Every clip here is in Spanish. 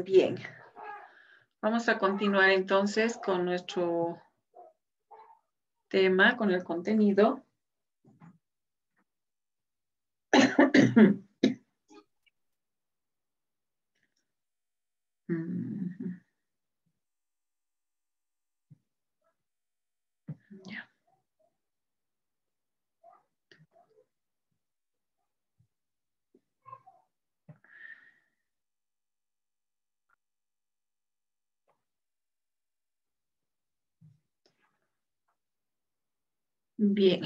Bien. Vamos a continuar entonces con nuestro tema, con el contenido. Ya. Bien.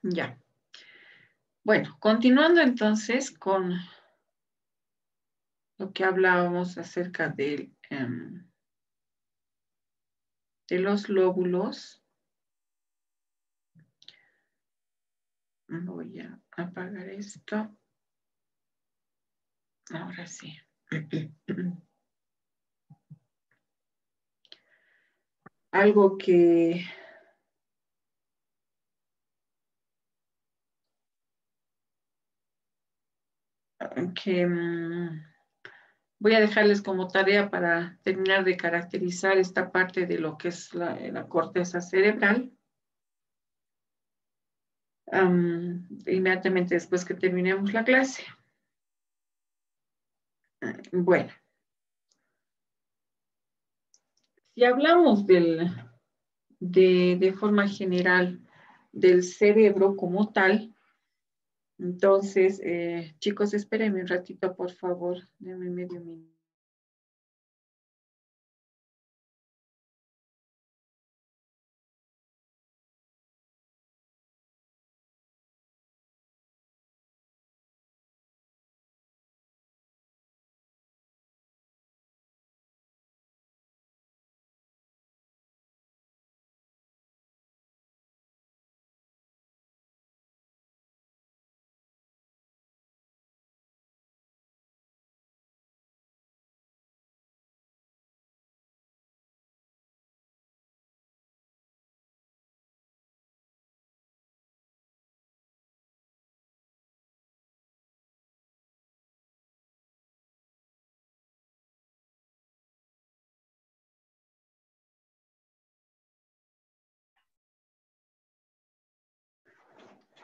Ya. Bueno, continuando entonces con lo que hablábamos acerca de los lóbulos. Voy a apagar esto. Ahora sí. Algo que voy a dejarles como tarea para terminar de caracterizar esta parte de lo que es la corteza cerebral. Inmediatamente después que terminemos la clase. Bueno, si hablamos de forma general del cerebro como tal, entonces, chicos, espérenme un ratito, por favor, denme medio minuto.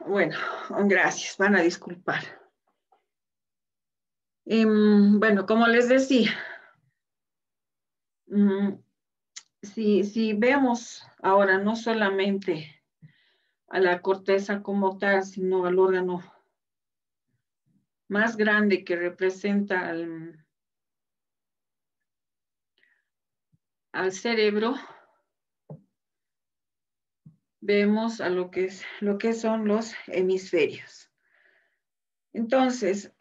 Bueno, gracias, van a disculpar. Bueno, como les decía, si vemos ahora no solamente a la corteza como tal, sino al órgano más grande que representa al cerebro, vemos a lo que son los hemisferios. Entonces,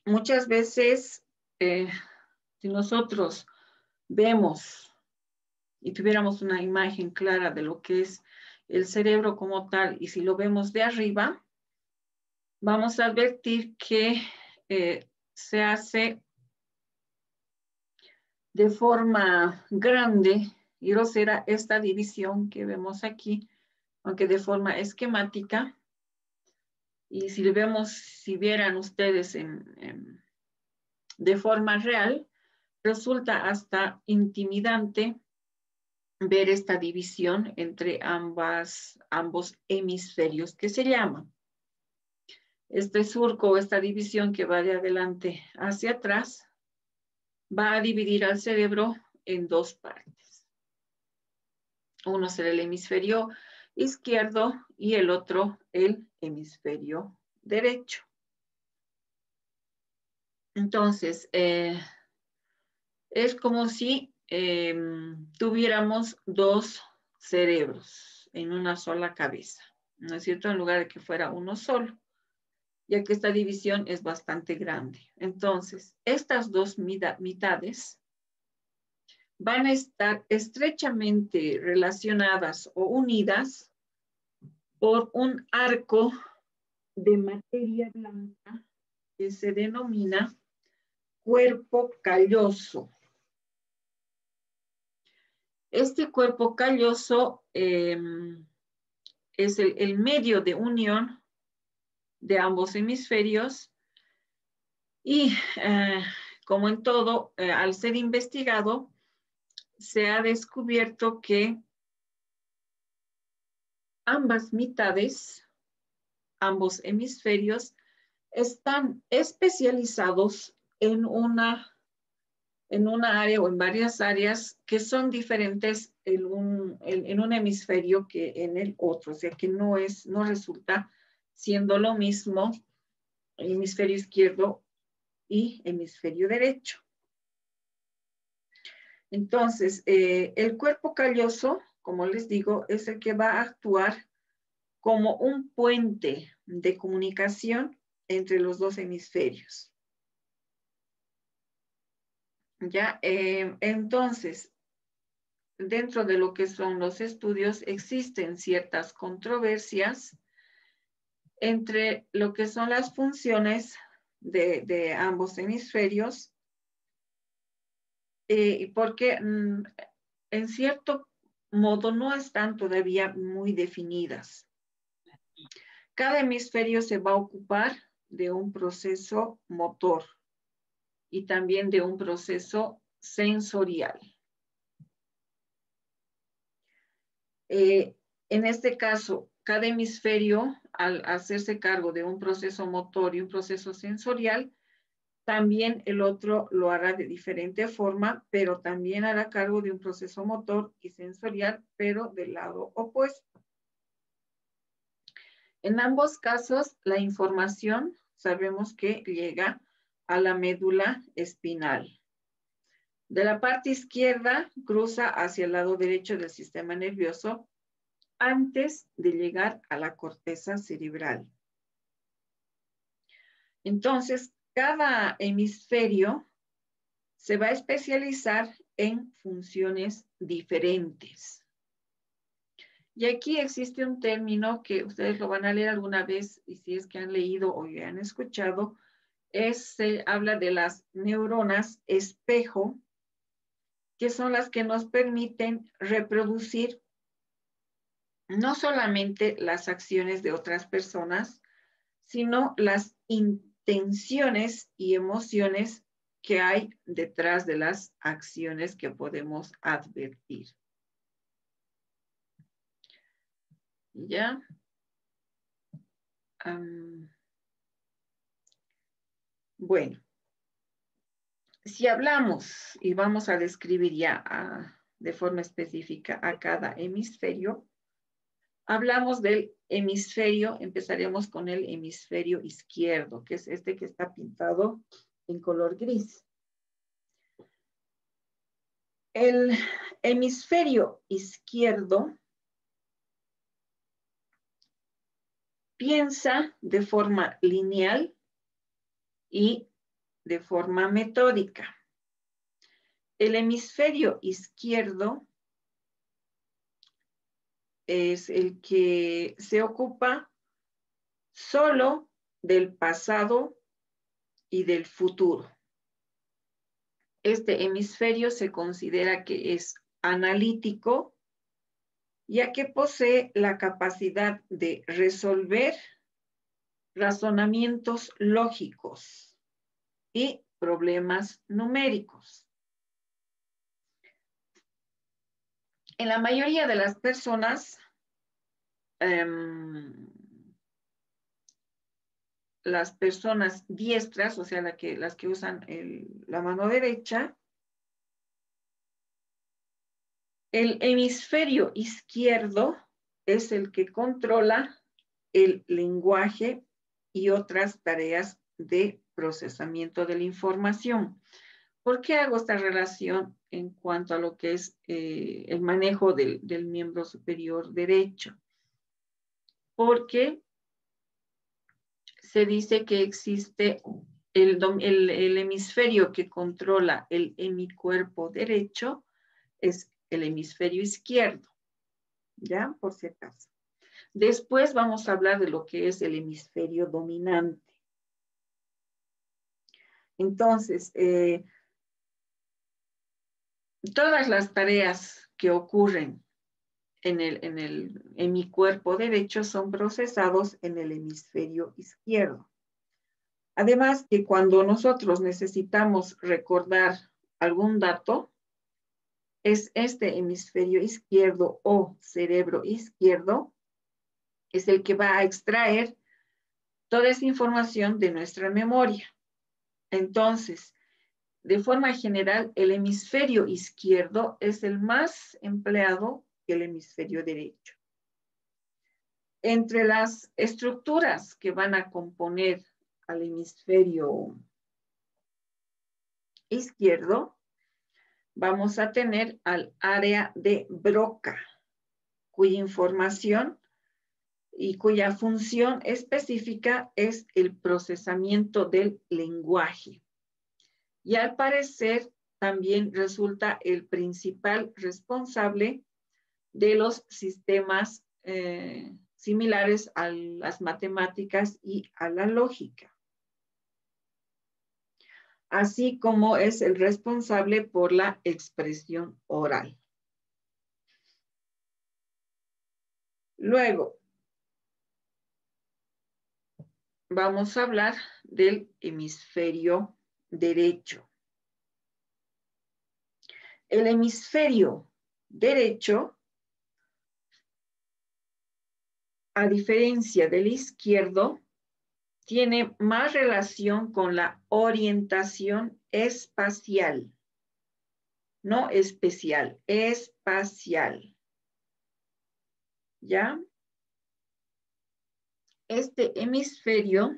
muchas veces, si nosotros vemos y tuviéramos una imagen clara de lo que es el cerebro como tal, y si lo vemos de arriba, vamos a advertir que se hace de forma grande y grosera esta división que vemos aquí, aunque de forma esquemática. Y si lo vemos, si vieran ustedes de forma real, resulta hasta intimidante ver esta división entre ambos hemisferios que se llaman. Este surco, esta división que va de adelante hacia atrás, va a dividir al cerebro en dos partes. Uno será el hemisferio izquierdo y el otro el hemisferio derecho. Entonces, es como si tuviéramos dos cerebros en una sola cabeza, ¿no es cierto? En lugar de que fuera uno solo, ya que esta división es bastante grande. Entonces, estas dos mitades van a estar estrechamente relacionadas o unidas por un arco de materia blanca que se denomina cuerpo calloso. Este cuerpo calloso es el medio de unión de ambos hemisferios y como en todo, al ser investigado, se ha descubierto que ambas mitades, ambos hemisferios, están especializados en una área o en varias áreas que son diferentes en un hemisferio que en el otro, o sea que no resulta siendo lo mismo hemisferio izquierdo y hemisferio derecho. Entonces, el cuerpo calloso, como les digo, es el que va a actuar como un puente de comunicación entre los dos hemisferios. Ya, entonces, dentro de lo que son los estudios, existen ciertas controversias entre lo que son las funciones de ambos hemisferios, porque en cierto modo no están todavía muy definidas. Cada hemisferio se va a ocupar de un proceso motor y también de un proceso sensorial. En este caso, cada hemisferio, al hacerse cargo de un proceso motor y un proceso sensorial, también el otro lo hará de diferente forma, pero también hará cargo de un proceso motor y sensorial, pero del lado opuesto. En ambos casos, la información sabemos que llega a la médula espinal. De la parte izquierda, cruza hacia el lado derecho del sistema nervioso antes de llegar a la corteza cerebral. Entonces, cada hemisferio se va a especializar en funciones diferentes. Y aquí existe un término que ustedes lo van a leer alguna vez, y si es que han leído o ya han escuchado, se habla de las neuronas espejo, que son las que nos permiten reproducir no solamente las acciones de otras personas, sino las intenciones y emociones que hay detrás de las acciones que podemos advertir. ¿Ya? Bueno, si hablamos y vamos a describir ya de forma específica a cada hemisferio, hablamos del hemisferio, empezaremos con el hemisferio izquierdo, que es este que está pintado en color gris. El hemisferio izquierdo piensa de forma lineal y de forma metódica. El hemisferio izquierdo es el que se ocupa solo del pasado y del futuro. Este hemisferio se considera que es analítico, ya que posee la capacidad de resolver razonamientos lógicos y problemas numéricos. En la mayoría de las personas, las personas diestras, o sea, las que usan la mano derecha, el hemisferio izquierdo es el que controla el lenguaje y otras tareas de procesamiento de la información. ¿Por qué hago esta relación en cuanto a lo que es el manejo del miembro superior derecho? Porque se dice que existe el hemisferio que controla el hemicuerpo derecho, es el hemisferio izquierdo, ¿ya? Por si acaso. Después vamos a hablar de lo que es el hemisferio dominante. Entonces, todas las tareas que ocurren en mi cuerpo derecho son procesados en el hemisferio izquierdo. Además que cuando nosotros necesitamos recordar algún dato, es este hemisferio izquierdo o cerebro izquierdo, es el que va a extraer toda esa información de nuestra memoria. Entonces, de forma general, el hemisferio izquierdo es el más empleado que el hemisferio derecho. Entre las estructuras que van a componer al hemisferio izquierdo, vamos a tener al área de Broca, cuya información y cuya función específica es el procesamiento del lenguaje. Y al parecer también resulta el principal responsable de los sistemas similares a las matemáticas y a la lógica, así como es el responsable por la expresión oral. Luego, vamos a hablar del hemisferio derecho. El hemisferio derecho, a diferencia del izquierdo, tiene más relación con la orientación espacial, no especial, espacial. ¿Ya? Este hemisferio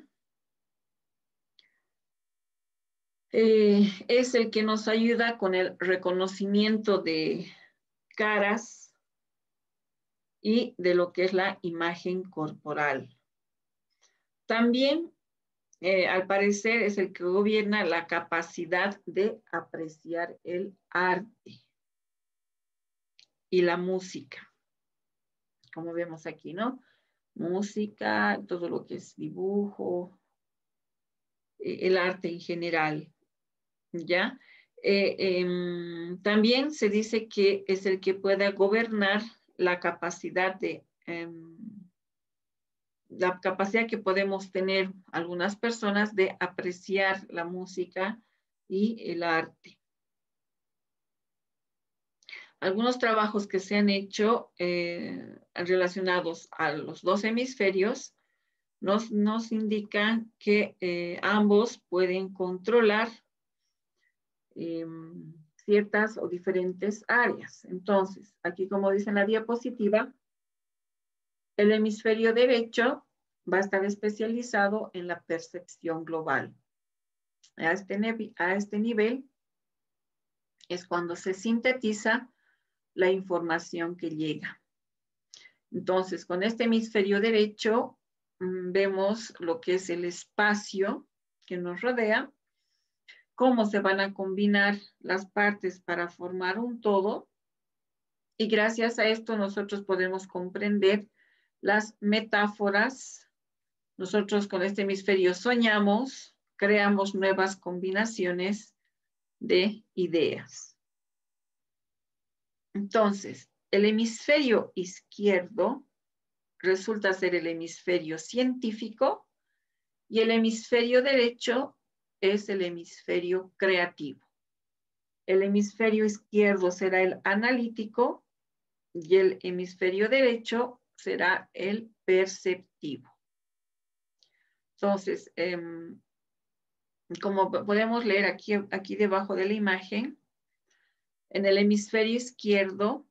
es el que nos ayuda con el reconocimiento de caras y de lo que es la imagen corporal. También, al parecer, es el que gobierna la capacidad de apreciar el arte y la música, como vemos aquí, ¿no? Música, todo lo que es dibujo, el arte en general, ¿ya? También se dice que es el que pueda gobernar la capacidad la capacidad que podemos tener algunas personas de apreciar la música y el arte. Algunos trabajos que se han hecho relacionados a los dos hemisferios nos indican que ambos pueden controlar ciertas o diferentes áreas. Entonces, aquí como dice en la diapositiva, el hemisferio derecho va a estar especializado en la percepción global. A este nivel es cuando se sintetiza la información que llega. Entonces, con este hemisferio derecho vemos lo que es el espacio que nos rodea, cómo se van a combinar las partes para formar un todo, y gracias a esto nosotros podemos comprender las metáforas. Nosotros con este hemisferio soñamos, creamos nuevas combinaciones de ideas. Entonces, el hemisferio izquierdo resulta ser el hemisferio científico y el hemisferio derecho es el hemisferio creativo. El hemisferio izquierdo será el analítico y el hemisferio derecho será el perceptivo. Entonces, como podemos leer aquí debajo de la imagen, en el hemisferio izquierdo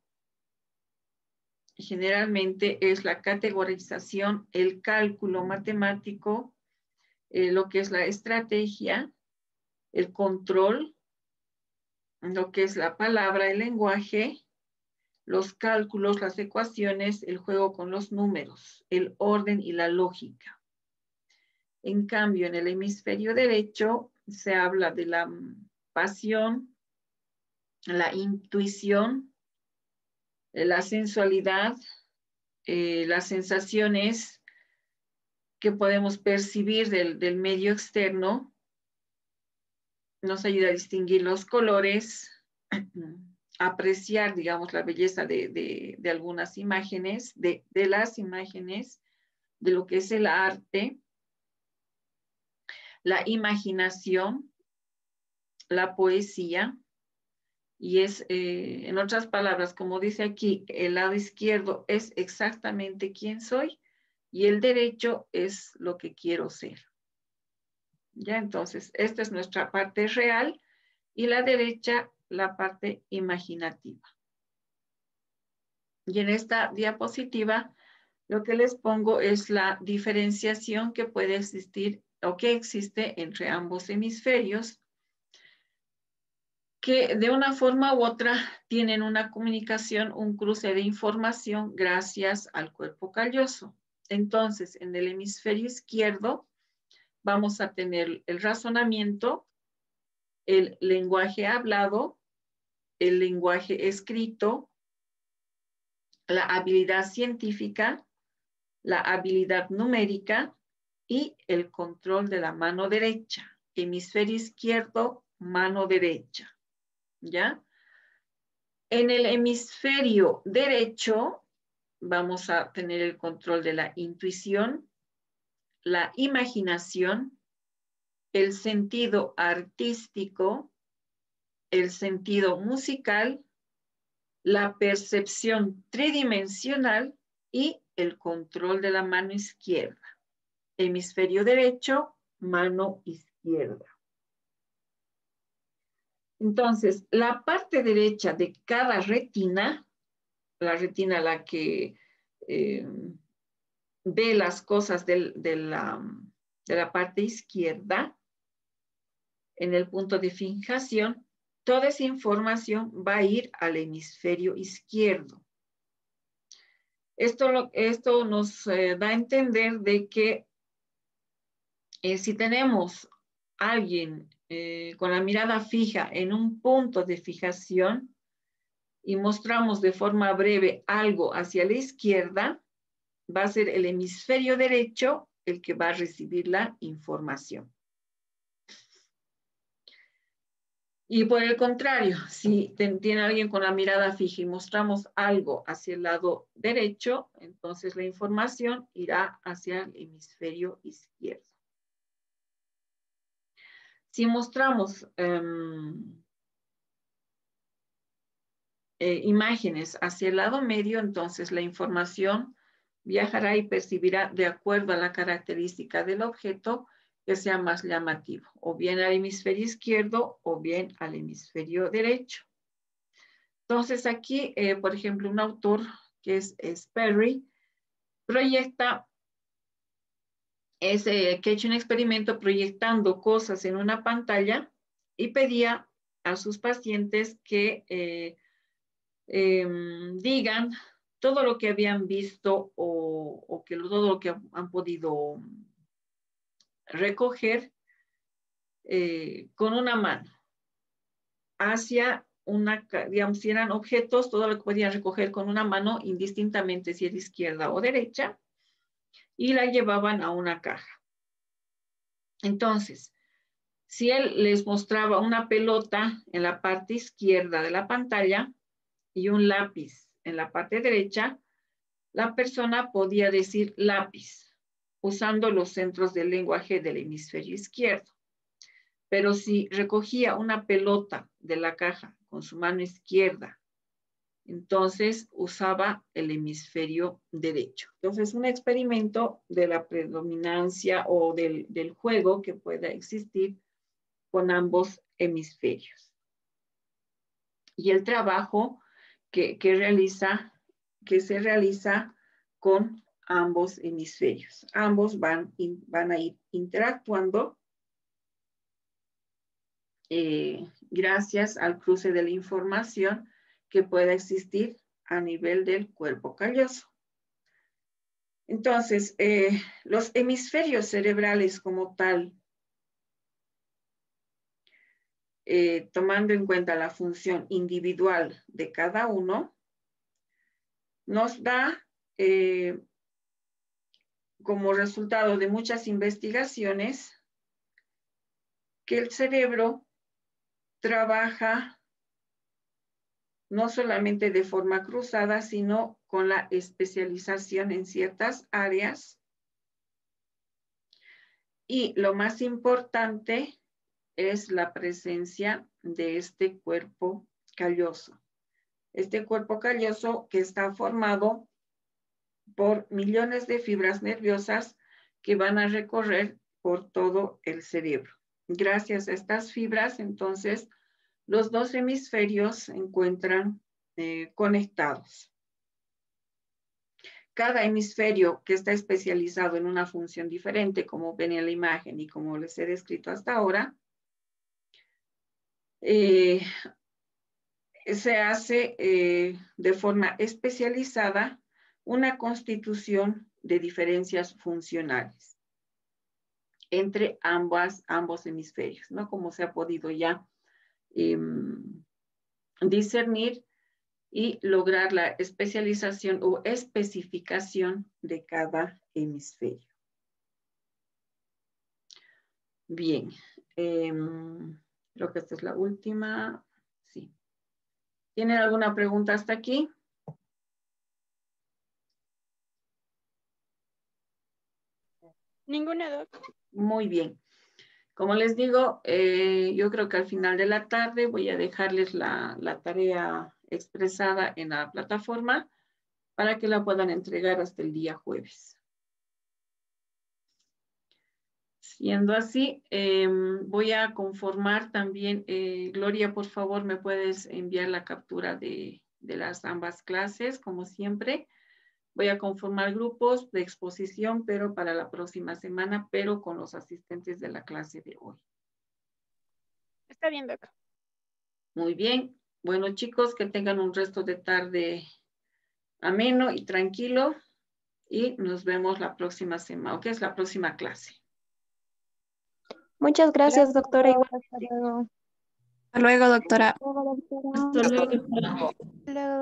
generalmente es la categorización, el cálculo matemático, lo que es la estrategia, el control, lo que es la palabra, el lenguaje, los cálculos, las ecuaciones, el juego con los números, el orden y la lógica. En cambio, en el hemisferio derecho se habla de la pasión, la intuición, la sensualidad, las sensaciones que podemos percibir del medio externo, nos ayuda a distinguir los colores, apreciar, digamos, la belleza de algunas imágenes, de las imágenes, de lo que es el arte, la imaginación, la poesía, y es, en otras palabras, como dice aquí, el lado izquierdo es exactamente quién soy y el derecho es lo que quiero ser. Ya, entonces, esta es nuestra parte real y la derecha, la parte imaginativa. Y en esta diapositiva, lo que les pongo es la diferenciación que puede existir o que existe entre ambos hemisferios, que de una forma u otra tienen una comunicación, un cruce de información gracias al cuerpo calloso. Entonces, en el hemisferio izquierdo vamos a tener el razonamiento, el lenguaje hablado, el lenguaje escrito, la habilidad científica, la habilidad numérica y el control de la mano derecha. Hemisferio izquierdo, mano derecha. ¿Ya? En el hemisferio derecho vamos a tener el control de la intuición, la imaginación, el sentido artístico, el sentido musical, la percepción tridimensional y el control de la mano izquierda. Hemisferio derecho, mano izquierda. Entonces, la parte derecha de cada retina, la retina la que ve las cosas de la parte izquierda, en el punto de fijación, toda esa información va a ir al hemisferio izquierdo. Esto nos da a entender de que si tenemos a alguien con la mirada fija en un punto de fijación y mostramos de forma breve algo hacia la izquierda, va a ser el hemisferio derecho el que va a recibir la información. Y por el contrario, si tiene alguien con la mirada fija y mostramos algo hacia el lado derecho, entonces la información irá hacia el hemisferio izquierdo. Si mostramos imágenes hacia el lado medio, entonces la información viajará y percibirá de acuerdo a la característica del objeto que sea más llamativo, o bien al hemisferio izquierdo o bien al hemisferio derecho. Entonces aquí, por ejemplo, un autor que es Perry, proyecta, que ha hecho un experimento proyectando cosas en una pantalla y pedía a sus pacientes que digan todo lo que habían visto o que todo lo que han podido recoger con una mano hacia una, digamos, si eran objetos, todo lo que podían recoger con una mano, indistintamente si era izquierda o derecha, y la llevaban a una caja. Entonces, si él les mostraba una pelota en la parte izquierda de la pantalla y un lápiz en la parte derecha, la persona podía decir lápiz, usando los centros del lenguaje del hemisferio izquierdo. Pero si recogía una pelota de la caja con su mano izquierda, entonces usaba el hemisferio derecho. Entonces, un experimento de la predominancia o del juego que pueda existir con ambos hemisferios. Y el trabajo que se realiza con ambos hemisferios. Ambos van a ir interactuando gracias al cruce de la información que pueda existir a nivel del cuerpo calloso. Entonces, los hemisferios cerebrales como tal, tomando en cuenta la función individual de cada uno, nos da como resultado de muchas investigaciones, que el cerebro trabaja no solamente de forma cruzada, sino con la especialización en ciertas áreas. Y lo más importante es la presencia de este cuerpo calloso. Este cuerpo calloso que está formado por millones de fibras nerviosas que van a recorrer por todo el cerebro. Gracias a estas fibras, entonces, los dos hemisferios se encuentran conectados. Cada hemisferio que está especializado en una función diferente, como ven en la imagen y como les he descrito hasta ahora, se hace de forma especializada una constitución de diferencias funcionales entre ambos hemisferios, ¿no? Como se ha podido ya discernir y lograr la especialización o especificación de cada hemisferio. Bien, creo que esta es la última. Sí. ¿Tienen alguna pregunta hasta aquí? Ninguna, Doc. Muy bien. Como les digo, yo creo que al final de la tarde voy a dejarles la tarea expresada en la plataforma para que la puedan entregar hasta el día jueves. Siendo así, voy a conformar también, Gloria, por favor, me puedes enviar la captura de las ambas clases, como siempre. Voy a conformar grupos de exposición, pero para la próxima semana, pero con los asistentes de la clase de hoy. Está bien, Doc. Muy bien. Bueno, chicos, que tengan un resto de tarde ameno y tranquilo. Y nos vemos la próxima semana, que es la próxima clase. Muchas gracias, doctora. Igual, hasta luego. Hasta luego, doctora. Hasta luego.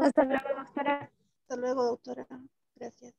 Hasta luego, doctora. Hasta luego, doctora. Gracias.